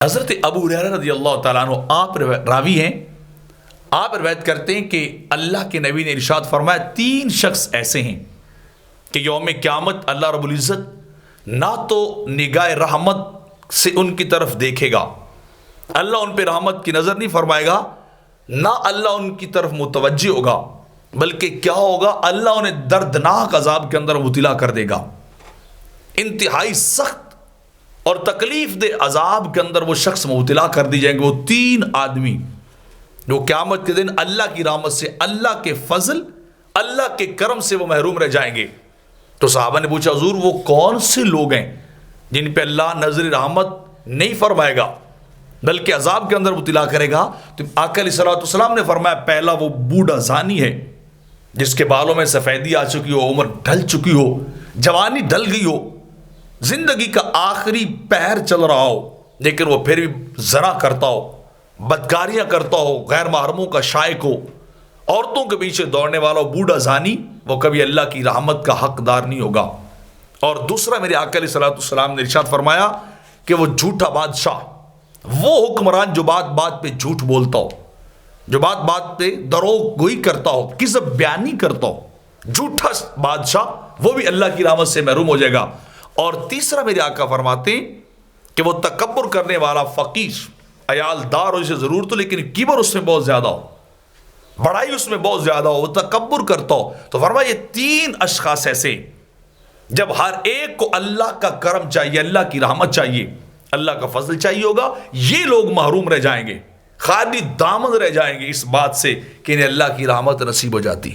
حضرت ابو ہریرہ رضی اللہ تعالیٰ عنہ آپ راوی ہیں، آپ روایت کرتے ہیں کہ اللہ کے نبی نے ارشاد فرمایا 3 شخص ایسے ہیں کہ یوم قیامت اللہ رب العزت نہ تو نگاہ رحمت سے ان کی طرف دیکھے گا، اللہ ان پہ رحمت کی نظر نہیں فرمائے گا، نہ اللہ ان کی طرف متوجہ ہوگا، بلکہ کیا ہوگا، اللہ انہیں دردناک عذاب کے اندر مبتلا کر دے گا۔ انتہائی سخت اور تکلیف دہ عذاب کے اندر وہ شخص مبتلا کر دی جائیں گے۔ وہ 3 آدمی جو قیامت کے دن اللہ کی رحمت سے، اللہ کے فضل، اللہ کے کرم سے وہ محروم رہ جائیں گے۔ تو صحابہ نے پوچھا حضور وہ کون سے لوگ ہیں جن پہ اللہ نظر رحمت نہیں فرمائے گا بلکہ عذاب کے اندر مبتلا کرے گا؟ تو آقا علیہ الصلوۃ والسلام نے فرمایا پہلا وہ بوڑھا زانی ہے جس کے بالوں میں سفیدی آ چکی ہو، عمر ڈھل چکی ہو، جوانی ڈل گئی ہو، زندگی کا آخری پہر چل رہا ہو، لیکن وہ پھر بھی زنا کرتا ہو، بدکاریاں کرتا ہو، غیر محرموں کا شائق ہو، عورتوں کے پیچھے دوڑنے والا بوڑھا زانی، وہ کبھی اللہ کی رحمت کا حقدار نہیں ہوگا۔ اور دوسرا میرے آقا علیہ الصلوۃ والسلام نے ارشاد فرمایا کہ وہ جھوٹا بادشاہ، وہ حکمران جو بات بات پہ جھوٹ بولتا ہو، جو بات بات پہ دروغ گوئی کرتا ہو، کذب بیانی کرتا ہو، جھوٹا بادشاہ، وہ بھی اللہ کی رحمت سے محروم ہو جائے گا۔ اور تیسرا میرے آقا فرماتے ہیں کہ وہ تکبر کرنے والا فقیر، عیال دار ہو، اسے ضرورت ہو لیکن کبر اس میں بہت زیادہ ہو، بڑائی اس میں بہت زیادہ ہو، وہ تکبر کرتا ہو۔ تو فرمایا یہ 3 اشخاص ایسے جب ہر ایک کو اللہ کا کرم چاہیے، اللہ کی رحمت چاہیے، اللہ کا فضل چاہیے ہوگا، یہ لوگ محروم رہ جائیں گے، خالی دامن رہ جائیں گے اس بات سے کہ انہیں اللہ کی رحمت نصیب ہو جاتی۔